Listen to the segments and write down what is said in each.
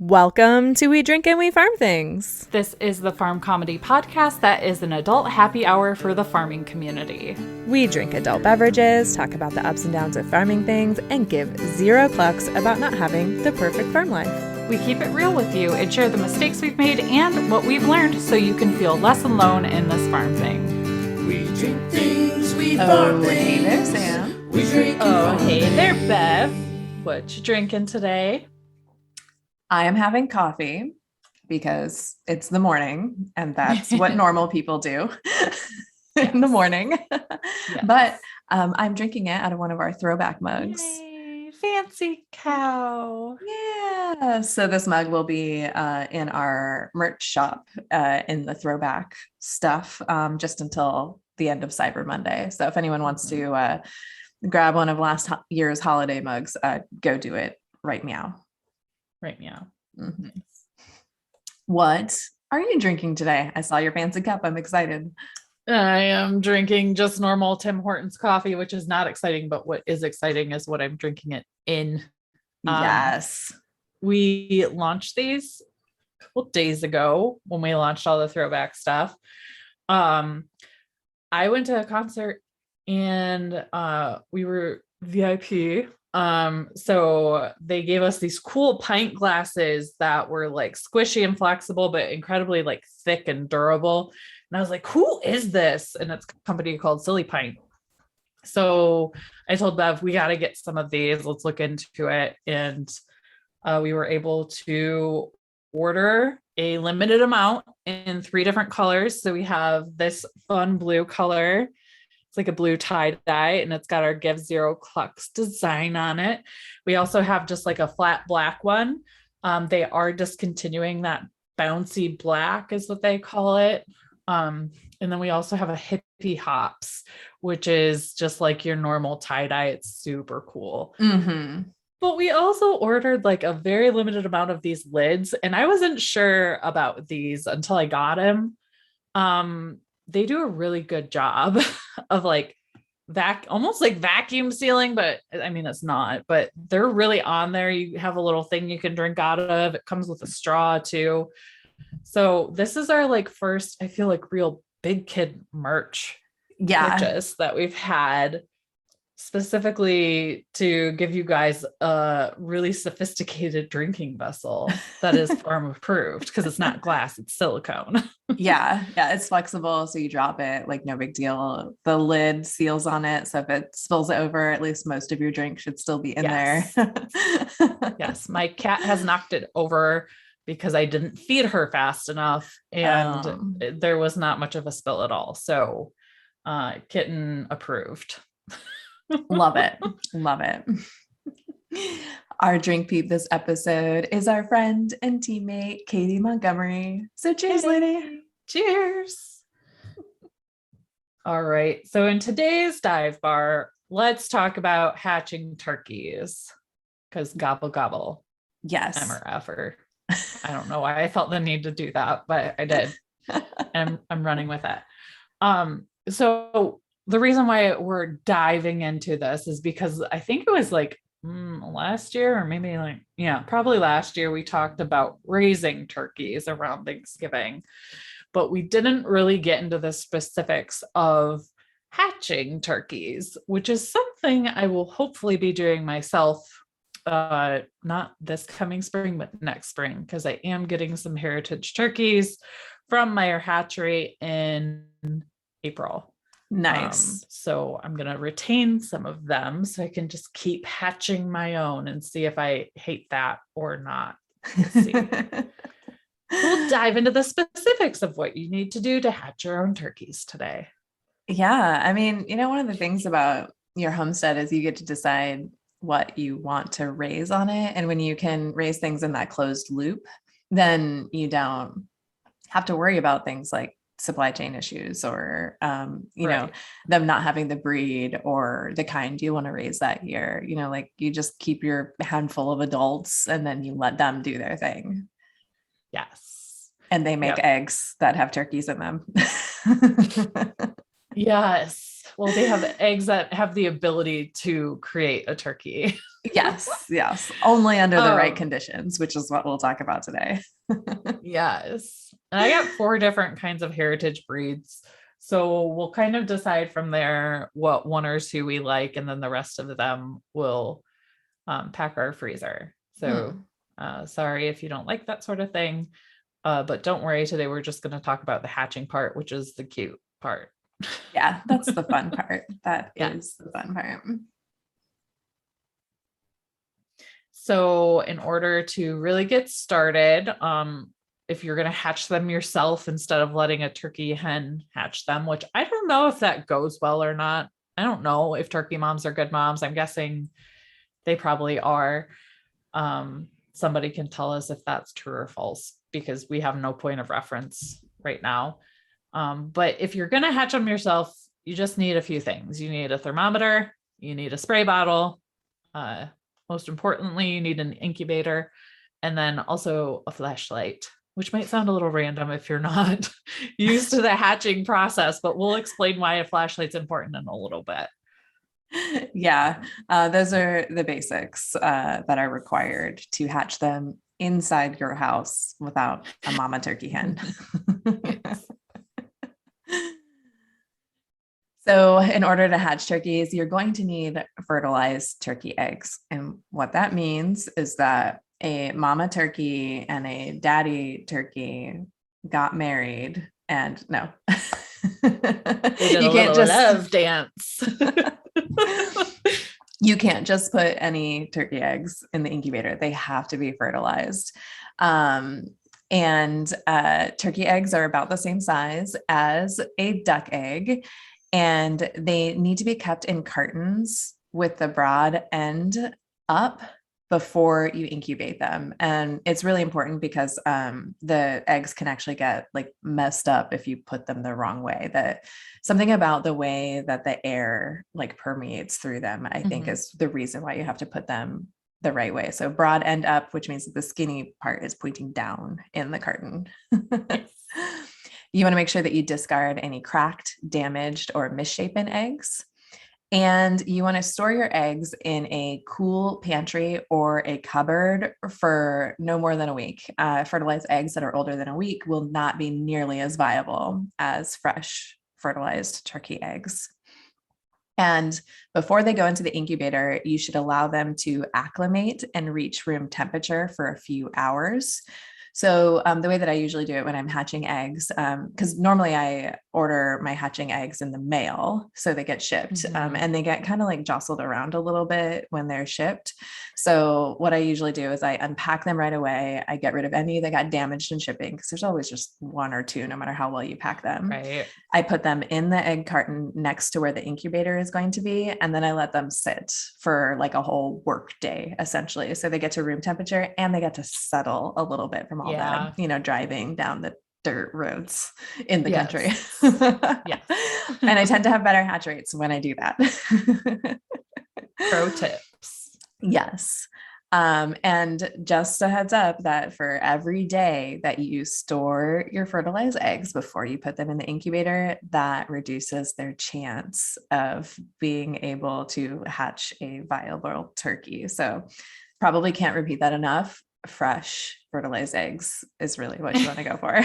Welcome to We Drink and We Farm Things. This is the farm comedy podcast that is an adult happy hour for the farming community. We drink adult beverages, talk about the ups and downs of farming things, and give zero clucks about not having the perfect farm life. We keep it real with you and share the mistakes we've made and what we've learned so you can feel less alone in this farm thing. We drink things, we farm things. Hey there, Sam. We drink and Oh, farm hey there, things. Bev. What you drinking today? I am having coffee because it's the morning and that's what normal people do in the morning. Yes. But I'm drinking it out of one of our throwback mugs. Yay, fancy cow. Yeah. So this mug will be in our merch shop in the throwback stuff just until the end of Cyber Monday. So if anyone wants to grab one of last year's holiday mugs, go do it right now. Right now. Mm-hmm. What are you drinking today? I saw your fancy cup. I'm excited. I am drinking just normal Tim Hortons coffee, which is not exciting, but what is exciting is what I'm drinking it in. Yes. We launched these a couple days ago when we launched all the throwback stuff. I went to a concert and we were VIP. So they gave us these cool pint glasses that were like squishy and flexible, but incredibly like thick and durable. And I was like, who is this? And it's a company called Silly Pint. So I told Bev, we got to get some of these. Let's look into it. And we were able to order a limited amount in 3 different colors. So we have this fun blue color. It's like a blue tie-dye and it's got our Give Zero Clucks design on it. We also have just like a flat black one. They are discontinuing that bouncy black is what they call it. And then we also have a hippie hops, which is just like your normal tie-dye. It's super cool. Mm-hmm. But we also ordered like a very limited amount of these lids and I wasn't sure about these until I got them. They do a really good job of like almost like vacuum sealing, but I mean, it's not, but they're really on there. You have a little thing you can drink out of. It comes with a straw too. So this is our like first, I feel like real big kid merch purchase that we've had specifically to give you guys a really sophisticated drinking vessel that is farm approved because it's not glass, it's silicone. Yeah. It's flexible. So you drop it, like no big deal. The lid seals on it. So if it spills over, at least most of your drink should still be in there. Yes. My cat has knocked it over because I didn't feed her fast enough and there was not much of a spill at all. So kitten approved. Love it. Love it. Our drink peep this episode is our friend and teammate, Katie Montgomery. So cheers, lady. Cheers. All right. So in today's dive bar, let's talk about hatching turkeys because gobble, gobble. Yes. MRF. I don't know why I felt the need to do that, but I did. And I'm running with it. So the reason why we're diving into this is because I think it was like last year or maybe probably last year we talked about raising turkeys around Thanksgiving, but we didn't really get into the specifics of hatching turkeys, which is something I will hopefully be doing myself, not this coming spring, but next spring, because I am getting some heritage turkeys from Meyer Hatchery in April. Nice. So I'm going to retain some of them so I can just keep hatching my own and see if I hate that or not. We'll see. We'll dive into the specifics of what you need to do to hatch your own turkeys today. Yeah. I mean, one of the things about your homestead is you get to decide what you want to raise on it. And when you can raise things in that closed loop, then you don't have to worry about things like supply chain issues or, Right. them not having the breed or the kind you want to raise that year. Like you just keep your handful of adults and then you let them do their thing. Yes. And they make eggs that have turkeys in them. Yes. Well, they have eggs that have the ability to create a turkey. Yes. Only under the right Um, conditions, which is what we'll talk about today. Yes. And I got 4 different kinds of heritage breeds. So we'll kind of decide from there what 1 or 2 we like, and then the rest of them will pack our freezer. So sorry if you don't like that sort of thing. But don't worry, today we're just going to talk about the hatching part, which is the cute part. Yeah, that's the fun part. That Yeah. is the fun part. So in order to really get started, if you're going to hatch them yourself instead of letting a turkey hen hatch them, which I don't know if that goes well or not. I don't know if turkey moms are good moms. I'm guessing they probably are. Somebody can tell us if that's true or false, because we have no point of reference right now. But if you're going to hatch them yourself, you just need a few things. You need a thermometer, you need a spray bottle. Most importantly, you need an incubator, and then also a flashlight, which might sound a little random if you're not used to the hatching process, but we'll explain why a flashlight's important in a little bit. Yeah, those are the basics that are required to hatch them inside your house without a mama turkey hen. Yes. So in order to hatch turkeys, you're going to need fertilized turkey eggs. And what that means is that a mama turkey and a daddy turkey got married, and no. They did You a can't little just love dance. you can't just put any turkey eggs in the incubator. They have to be fertilized. And turkey eggs are about the same size as a duck egg, and they need to be kept in cartons with the broad end up before you incubate them. And it's really important because the eggs can actually get like messed up if you put them the wrong way. That something about the way that the air like permeates through them, I think is the reason why you have to put them the right way. So broad end up, which means that the skinny part is pointing down in the carton. You want to make sure that you discard any cracked, damaged, or misshapen eggs. And you want to store your eggs in a cool pantry or a cupboard for no more than a week. Fertilized eggs that are older than a week will not be nearly as viable as fresh fertilized turkey eggs. And before they go into the incubator, you should allow them to acclimate and reach room temperature for a few hours. So the way that I usually do it when I'm hatching eggs, because normally I order my hatching eggs in the mail, so they get shipped, and they get kind of like jostled around a little bit when they're shipped. So what I usually do is I unpack them right away. I get rid of any that got damaged in shipping, because there's always just 1 or 2, no matter how well you pack them. Right. I put them in the egg carton next to where the incubator is going to be, and then I let them sit for like a whole work day, essentially. So they get to room temperature and they get to settle a little bit from all that, driving down the dirt roads in the country. Yes. And I tend to have better hatch rates when I do that. Pro tips. Yes. And just a heads up that for every day that you store your fertilized eggs before you put them in the incubator, that reduces their chance of being able to hatch a viable turkey. So probably can't repeat that enough. Fresh fertilized eggs is really what you want to go for.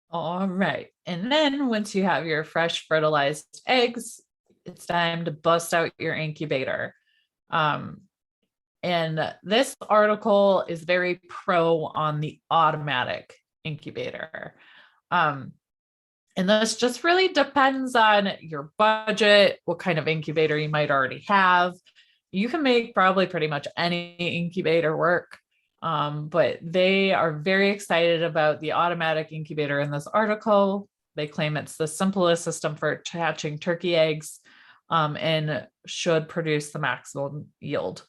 All right. And then once you have your fresh fertilized eggs, it's time to bust out your incubator. And this article is very pro on the automatic incubator. And this just really depends on your budget, what kind of incubator you might already have. You can make probably pretty much any incubator work. But they are very excited about the automatic incubator in this article. They claim it's the simplest system for hatching turkey eggs, and should produce the maximum yield.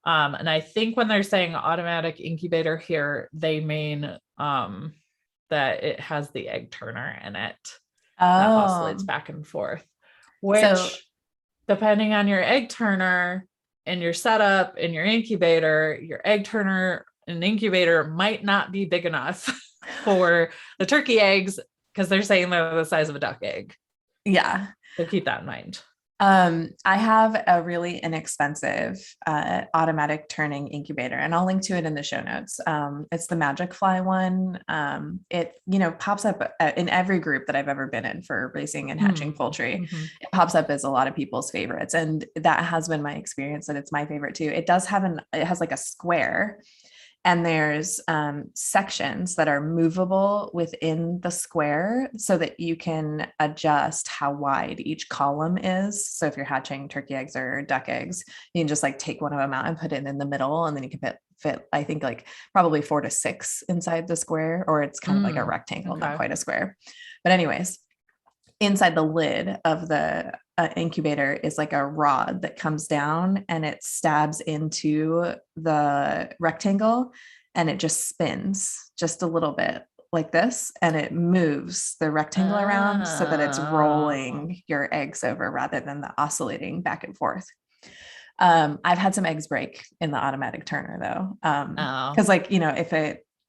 And I think when they're saying automatic incubator here, they mean that it has the egg turner in it that oscillates back and forth, which depending on your egg turner and your setup and your incubator, your egg turner and incubator might not be big enough for the turkey eggs, because they're saying they're the size of a duck egg. Yeah. So keep that in mind. I have a really inexpensive automatic turning incubator, and I'll link to it in the show notes. It's the Magic Fly one. It, pops up in every group that I've ever been in for raising and hatching poultry. Mm-hmm. It pops up as a lot of people's favorites, and that has been my experience, and it's my favorite too. It has like a square, and there's sections that are movable within the square so that you can adjust how wide each column is. So if you're hatching turkey eggs or duck eggs, you can just like take one of them out and put it in the middle, and then you can fit I think like probably 4 to 6 inside the square, or it's kind of like a rectangle, okay. not quite a square. But anyways, inside the lid of the incubator is like a rod that comes down and it stabs into the rectangle, and it just spins just a little bit like this, and it moves the rectangle around so that it's rolling your eggs over rather than the oscillating back and forth. I've had some eggs break in the automatic turner though. Cause like,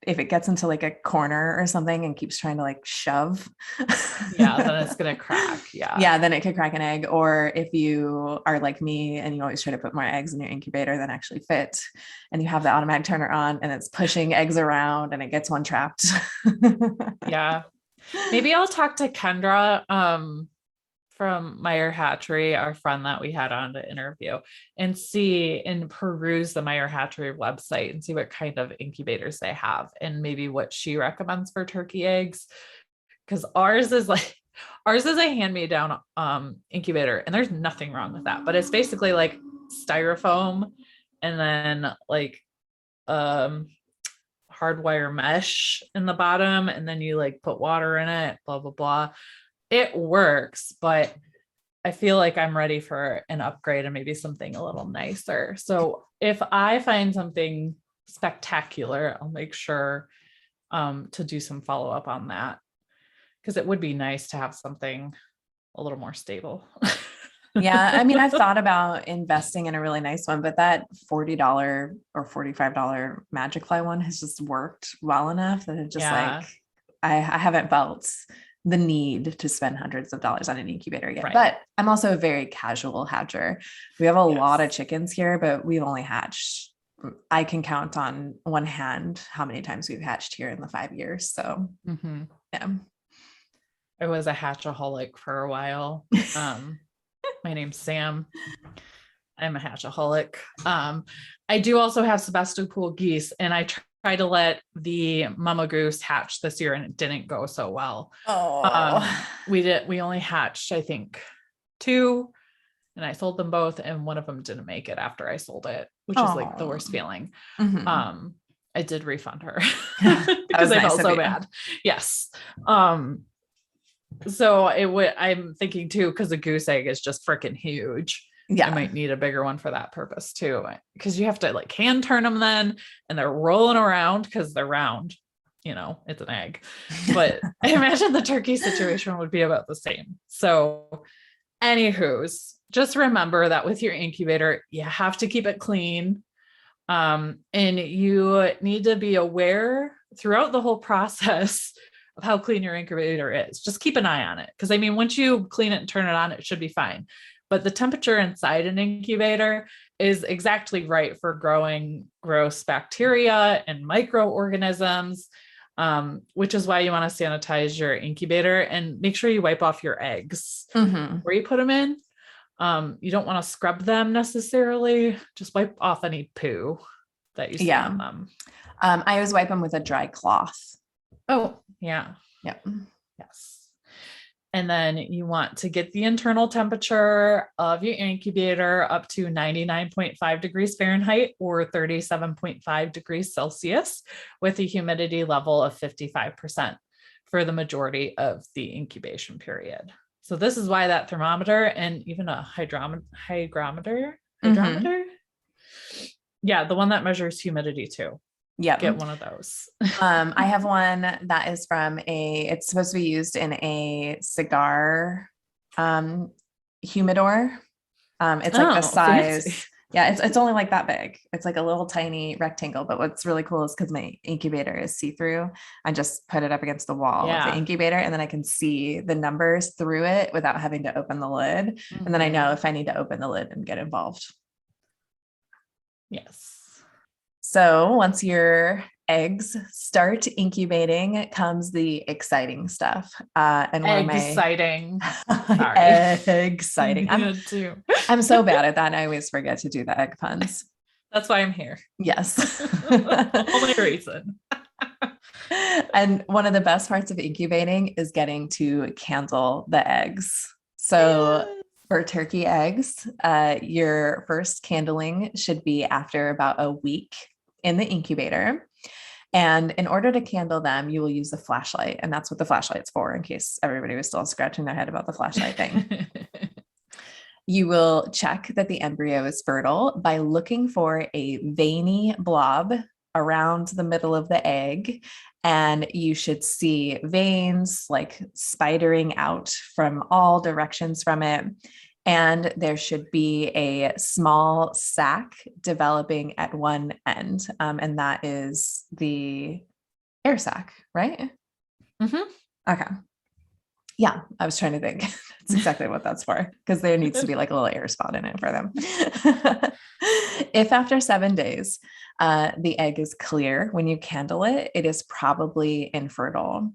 if it gets into like a corner or something and keeps trying to like shove, then it's going to crack. Yeah. Then it could crack an egg. Or if you are like me and you always try to put more eggs in your incubator than actually fit, and you have the automatic turner on and it's pushing eggs around and it gets one trapped. Yeah. Maybe I'll talk to Kendra, from Meyer Hatchery, our friend that we had on to interview, and peruse the Meyer Hatchery website and see what kind of incubators they have and maybe what she recommends for turkey eggs. Because ours is a hand-me-down incubator, and there's nothing wrong with that, but it's basically like styrofoam and then like hardwire mesh in the bottom, and then you like put water in it, blah blah blah. It works, but I feel like I'm ready for an upgrade and maybe something a little nicer. So if I find something spectacular, I'll make sure to do some follow-up on that, because it would be nice to have something a little more stable. Yeah. I mean, I've thought about investing in a really nice one, but that $40 or $45 Magic Fly one has just worked well enough that it just like, I haven't felt the need to spend hundreds of dollars on an incubator yet. Right. But I'm also a very casual hatcher. We have a lot of chickens here, but we've only hatched, I can count on one hand how many times we've hatched here in the 5 years. So yeah. I was a hatchaholic for a while. My name's Sam. I'm a hatchaholic. I do also have Sebastopol geese, and I try to let the mama goose hatch this year, and it didn't go so well. We only hatched, I think, 2, and I sold them both, and one of them didn't make it after I sold it, which is like the worst feeling. I did refund her because I felt so bad. Yes. So I'm thinking too, because a goose egg is just freaking huge. Yeah. I might need a bigger one for that purpose too, because you have to like hand turn them then, and they're rolling around because they're round, it's an egg. But I imagine the turkey situation would be about the same. So anywho's, just remember that with your incubator, you have to keep it clean. And you need to be aware throughout the whole process of how clean your incubator is. Just keep an eye on it. Because I mean, once you clean it and turn it on, it should be fine. But the temperature inside an incubator is exactly right for growing gross bacteria and microorganisms, which is why you want to sanitize your incubator and make sure you wipe off your eggs where you put them in. You don't want to scrub them necessarily. Just wipe off any poo that you see on them. I always wipe them with a dry cloth. Oh, yeah. Yep. Yes. And then you want to get the internal temperature of your incubator up to 99.5 degrees Fahrenheit or 37.5 degrees Celsius with a humidity level of 55% for the majority of the incubation period. So this is why that thermometer and even a hygrometer. Yeah, the one that measures humidity too. Yeah. Get one of those. I have one that is it's supposed to be used in a cigar humidor. It's like the size. Fancy. Yeah, it's only like that big. It's like a little tiny rectangle. But what's really cool is because my incubator is see-through, I just put it up against the wall of the incubator, and then I can see the numbers through it without having to open the lid. And then I know if I need to open the lid and get involved. Yes. So once your eggs start incubating comes the exciting stuff. And one of my exciting. exciting. I'm so bad at that. I always forget to do the egg puns. That's why I'm here. Yes. Only reason. And one of the best parts of incubating is getting to candle the eggs. So for turkey eggs, your first candling should be after about a week in the incubator. And in order to candle them, you will use the flashlight. And that's what the flashlight's for, in case everybody was still scratching their head about the flashlight thing. You will check that the embryo is fertile by looking for a veiny blob around the middle of the egg. And you should see veins like spidering out from all directions from it. And there should be a small sac developing at one end. And that is the air sac, right? Mm-hmm. Okay. Yeah, I was trying to think. That's exactly what that's for, because there needs to be like a little air spot in it for them. If after 7 days, the egg is clear when you candle it, it is probably infertile.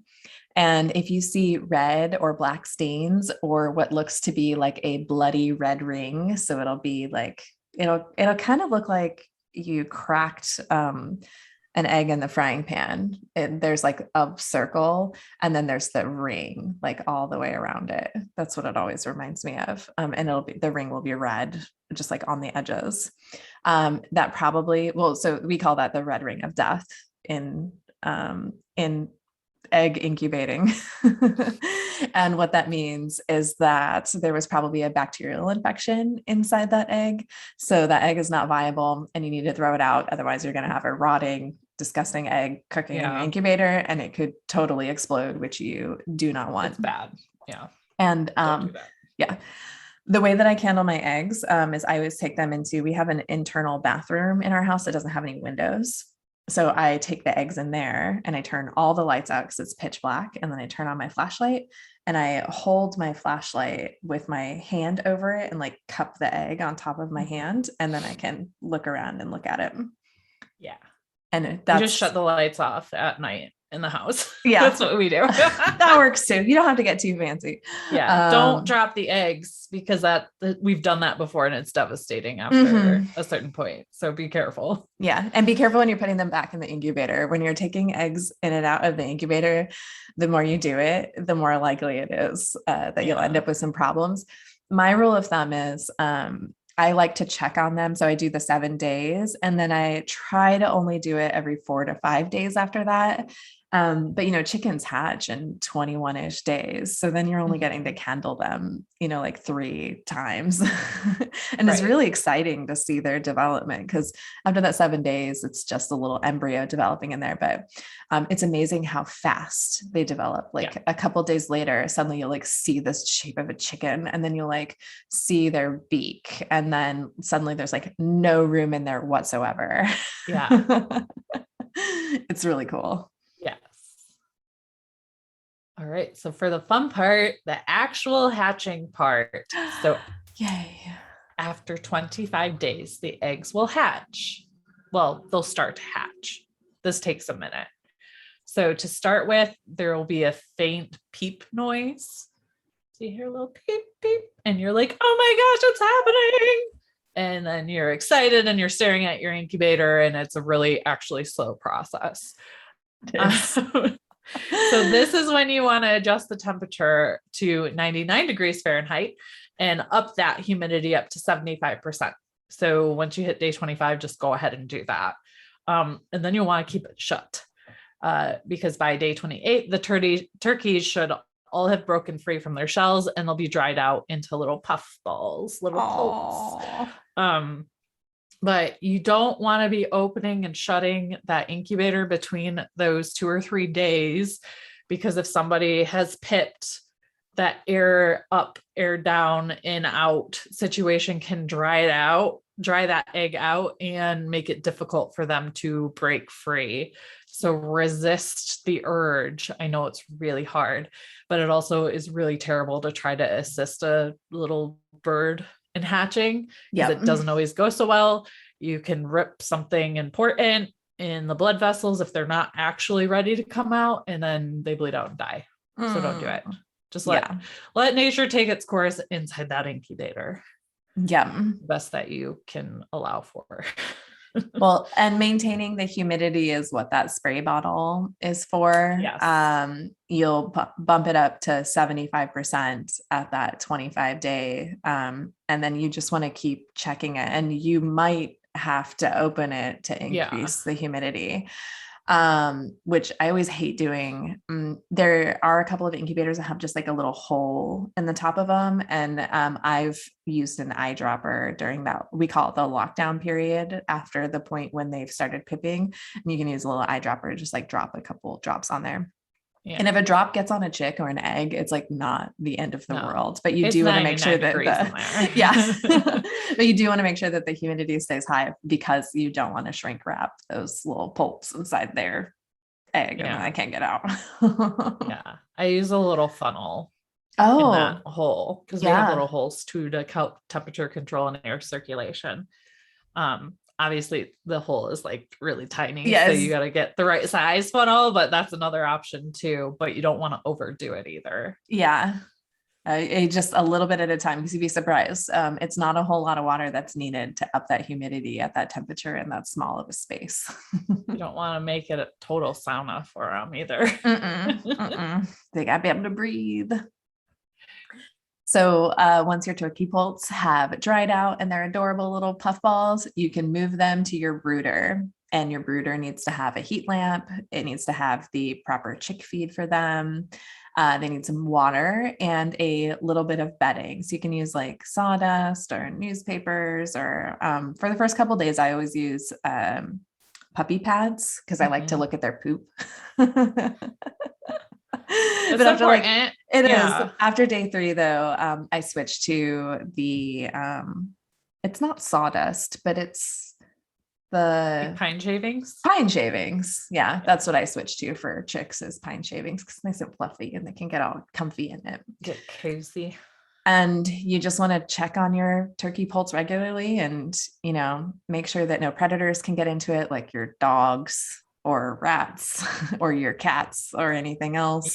And if you see red or black stains or what looks to be like a bloody red ring, so it'll be like, it'll kind of look like you cracked an egg in the frying pan. There's like a circle and then there's the ring like all the way around it. That's what it always reminds me of. And the ring will be red, just like on the edges. That probably, so we call that the red ring of death in egg incubating. And what that means is that there was probably a bacterial infection inside that egg. So that egg is not viable and you need to throw it out. Otherwise, you're going to have a rotting, disgusting egg cooking in your incubator and it could totally explode, which you do not want. It's bad. Yeah. And yeah. The way that I candle my eggs is I always take them we have an internal bathroom in our house that doesn't have any windows. So I take the eggs in there and I turn all the lights out because it's pitch black. And then I turn on my flashlight and I hold my flashlight with my hand over it and like cup the egg on top of my hand. And then I can look around and look at it. Yeah. And that's just shut the lights off at night in the house. Yeah. That's what we do. That works too. You don't have to get too fancy. Yeah. Don't drop the eggs because we've done that before and it's devastating after a certain point. So be careful. Yeah. And be careful when you're putting them back in the incubator. When you're taking eggs in and out of the incubator, the more you do it, the more likely it is that you'll end up with some problems. My rule of thumb is, I like to check on them. So I do the 7 days and then I try to only do it every 4 to 5 days after that. But chickens hatch in 21-ish days. So then you're only getting to candle them, like 3 times. And it's really exciting to see their development because after that 7 days, it's just a little embryo developing in there. But it's amazing how fast they develop. A couple of days later, suddenly you'll like see this shape of a chicken and then you'll like see their beak. And then suddenly there's like no room in there whatsoever. Yeah. It's really cool. Yes. All right. So for the fun part, the actual hatching part. So yay. After 25 days, the eggs will hatch. Well, they'll start to hatch. This takes a minute. So to start with, there will be a faint peep noise. So you hear a little peep, peep, and you're like, oh my gosh, what's happening? And then you're excited and you're staring at your incubator and it's a really actually slow process. So this is when you want to adjust the temperature to 99 degrees Fahrenheit and up that humidity up to 75%. So once you hit day 25, just go ahead and do that. And then you'll want to keep it shut because by day 28, the turkeys should all have broken free from their shells and they'll be dried out into little puff balls, little pulps. But you don't want to be opening and shutting that incubator between those 2 or 3 days, because if somebody has pipped that air up, air down, in, out situation can dry that egg out and make it difficult for them to break free. So resist the urge. I know it's really hard, but it also is really terrible to try to assist a little bird in hatching because it doesn't always go so well. You can rip something important in the blood vessels if they're not actually ready to come out, and then they bleed out and die. So don't do it. Just let nature take its course inside that incubator. Yeah. The best that you can allow for. Well, and maintaining the humidity is what that spray bottle is for. Yes. You'll bump it up to 75% at that 25-day. And then you just want to keep checking it, and you might have to open it to increase the humidity. Which I always hate doing. There are a couple of incubators that have just like a little hole in the top of them. And I've used an eyedropper during that, we call it the lockdown period, after the point when they've started pipping. And you can use a little eyedropper, just like drop a couple drops on there. Yeah. And if a drop gets on a chick or an egg, it's like not the end of the world, but you do want to make sure that but you do want to make sure that the humidity stays high, because you don't want to shrink wrap those little pulps inside their egg and then I can't get out. I use a little funnel in that hole, because we have little holes too to help temperature control and air circulation. Obviously the hole is like really tiny, so you got to get the right size funnel, but that's another option too, but you don't want to overdo it either. Just a little bit at a time, because you'd be surprised. It's not a whole lot of water that's needed to up that humidity at that temperature in that small of a space. You don't want to make it a total sauna for them either. They got to be able to breathe. So once your turkey poults have dried out and they're adorable little puff balls, you can move them to your brooder, and your brooder needs to have a heat lamp. It needs to have the proper chick feed for them. They need some water and a little bit of bedding. So you can use like sawdust or newspapers, or for the first couple of days, I always use puppy pads, because I like to look at their poop. It's but after important. It is. After day 3 though, I switched to the it's not sawdust, but it's the like pine shavings. Yeah, that's what I switched to for chicks, is pine shavings, because it's nice and fluffy and they can get all comfy in it. Get cozy. And you just want to check on your turkey poults regularly, and make sure that no predators can get into it, like your dogs or rats or your cats or anything else.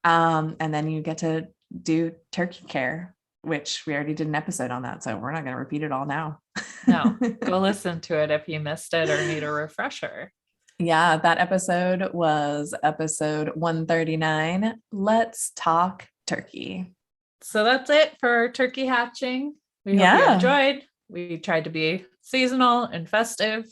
And then you get to do turkey care, which we already did an episode on that, so we're not going to repeat it all now. No, go listen to it if you missed it or need a refresher. That episode was episode 139. Let's talk turkey. So that's it for turkey hatching. We hope you enjoyed. We tried to be seasonal and festive.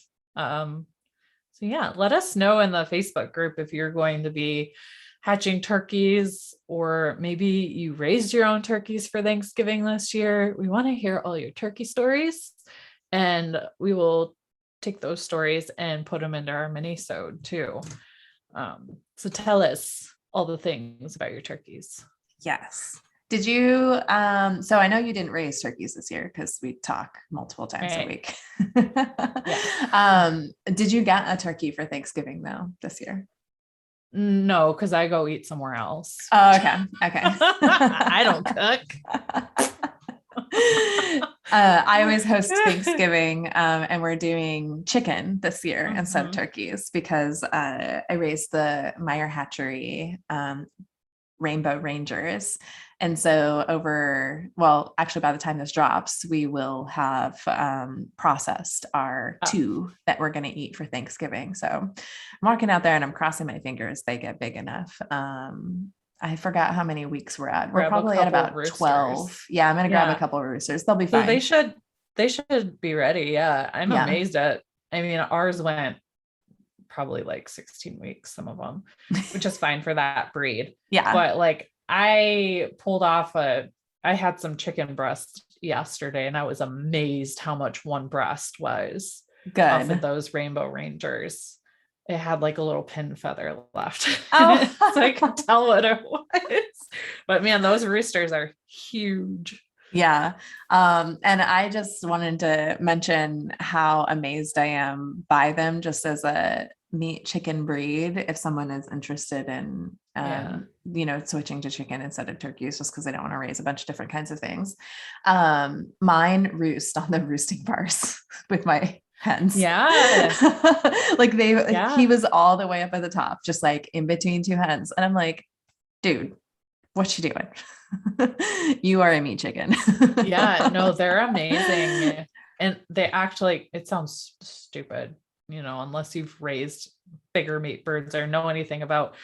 Let us know in the Facebook group if you're going to be hatching turkeys, or maybe you raised your own turkeys for Thanksgiving this year. We want to hear all your turkey stories, and we will take those stories and put them into our mini-sode too. So tell us all the things about your turkeys. Yes. Did you, so I know you didn't raise turkeys this year because we talk multiple times a week. Did you get a turkey for Thanksgiving though this year? No, because I go eat somewhere else. Oh, okay. I don't cook. I always host Thanksgiving, and we're doing chicken this year instead of turkeys, because I raised the Meyer Hatchery Rainbow Rangers. And so actually by the time this drops, we will have processed our 2 that we're going to eat for Thanksgiving. So I'm walking out there and I'm crossing my fingers they get big enough. I forgot how many weeks we're at. We're probably at about roosters. 12. Yeah, I'm going to grab a couple of roosters. They'll be fine. So they should be ready. Yeah. I'm amazed ours went probably like 16 weeks, some of them, which is fine for that breed. But like I pulled off I had some chicken breast yesterday, and I was amazed how much one breast was good off of those Rainbow Rangers. it had like a little pin feather left. Oh. So I could tell what it was. But man, those roosters are huge. Yeah. And I just wanted to mention how amazed I am by them just as a meat chicken breed. If someone is interested in, switching to chicken instead of turkeys, just because I don't want to raise a bunch of different kinds of things. Mine roost on the roosting bars with my hens. Yeah. Like he was all the way up at the top, just like in between two hens. And I'm like, dude, what you doing? You are a meat chicken. Yeah, no, they're amazing. And they actually, it sounds stupid, unless you've raised bigger meat birds or know anything about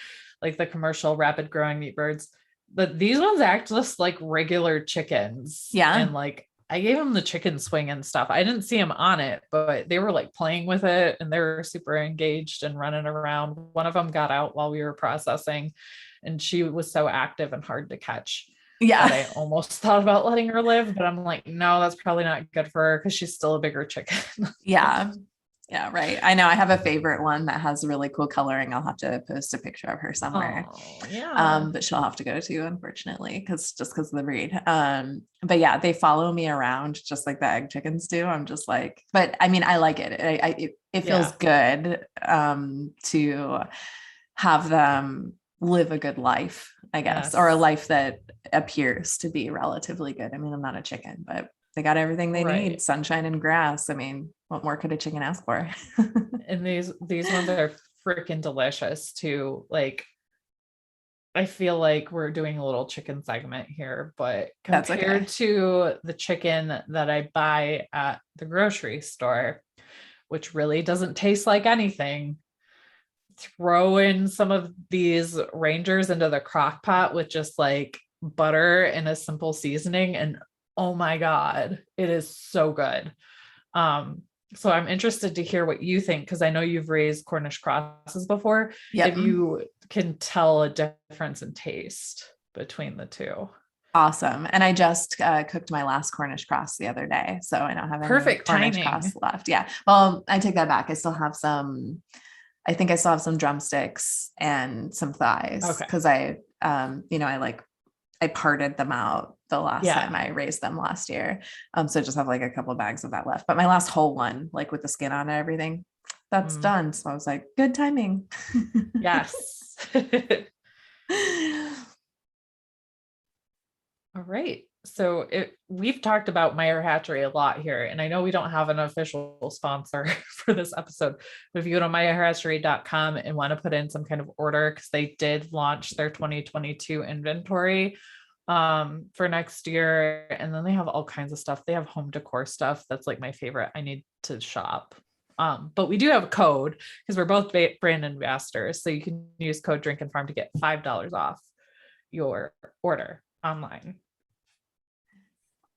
like the commercial rapid growing meat birds. But these ones act just like regular chickens. Yeah. And like I gave them the chicken swing and stuff. I didn't see them on it, but they were like playing with it and they were super engaged and running around. One of them got out while we were processing and she was so active and hard to catch. Yeah. I almost thought about letting her live, but I'm like, no, that's probably not good for her because she's still a bigger chicken. Yeah. Yeah. Right. I know I have a favorite one that has really cool coloring. I'll have to post a picture of her somewhere. Oh, yeah. But she'll have to go to, unfortunately, because of the breed. But yeah, they follow me around just like the egg chickens do. I'm just like, but I mean, I like it. It feels good to have them live a good life, I guess, or a life that appears to be relatively good. I mean, I'm not a chicken, but they got everything they need, sunshine and grass. I mean, what more could a chicken ask for? And these ones are freaking delicious too. Like, I feel like we're doing a little chicken segment here, but compared to the chicken that I buy at the grocery store, which really doesn't taste like anything, throw in some of these Rangers into the crock pot with just like butter and a simple seasoning. And oh my God, it is so good. So I'm interested to hear what you think, because I know you've raised Cornish crosses before. If you can tell a difference in taste between the two. Awesome. And I just cooked my last Cornish cross the other day, so I don't have any perfect Cornish timing cross left. Yeah. Well, I take that back. I still have some drumsticks and some thighs because I parted them out the last time I raised them last year. So just have like a couple of bags of that left, but my last whole one, like with the skin on and everything, that's done. So I was like, good timing. Yes. All right. So we've talked about Meyer Hatchery a lot here, and I know we don't have an official sponsor for this episode, but if you go to meyerhatchery.com and want to put in some kind of order, because they did launch their 2022 inventory for next year, and then they have all kinds of stuff. They have home decor stuff. That's like my favorite. I need to shop. But we do have a code because we're both brand ambassadors. So you can use code Drink and Farm to get $5 off your order online.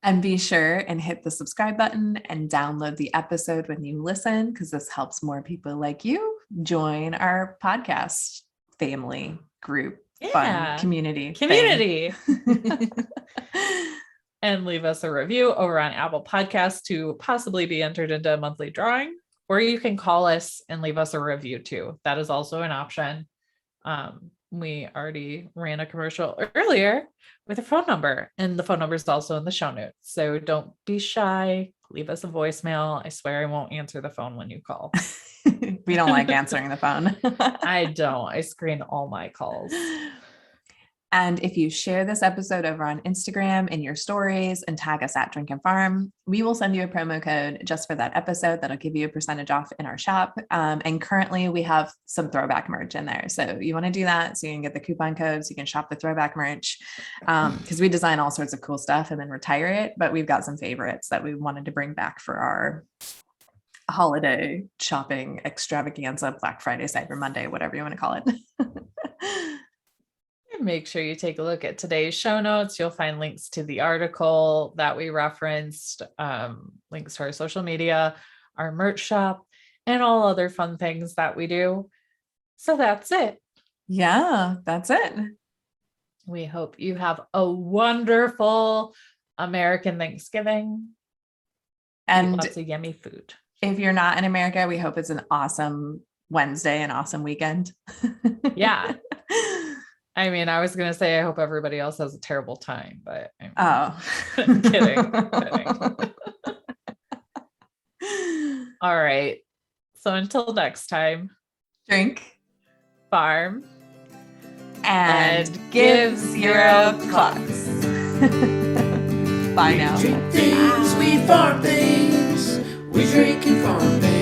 And be sure and hit the subscribe button and download the episode when you listen, because this helps more people like you join our podcast family group, fun community. And leave us a review over on Apple Podcasts to possibly be entered into a monthly drawing, or you can call us and leave us a review too. That is also an option. We already ran a commercial earlier with a phone number, and the phone number is also in the show notes. So don't be shy. Leave us a voicemail. I swear I won't answer the phone when you call. We don't like answering the phone. I don't. I screen all my calls. And if you share this episode over on Instagram in your stories and tag us at Drink and Farm, we will send you a promo code just for that episode that'll give you a percentage off in our shop. And currently we have some throwback merch in there. So you want to do that so you can get the coupon codes, you can shop the throwback merch, because we design all sorts of cool stuff and then retire it. But we've got some favorites that we wanted to bring back for our holiday shopping extravaganza, Black Friday, Cyber Monday, whatever you want to call it. Make sure you take a look at today's show notes. You'll find links to the article that we referenced, links to our social media, our merch shop, and all other fun things that we do. So that's it. Yeah, that's it. We hope you have a wonderful American Thanksgiving and lots of yummy food. If you're not in America, we hope it's an awesome Wednesday an awesome weekend. Yeah. I mean, I was gonna say I hope everybody else has a terrible time, but Oh. kidding. All right. So until next time, Drink farm and give 0 clucks. Bye now. Drink things, we farm things. We drink and farm things.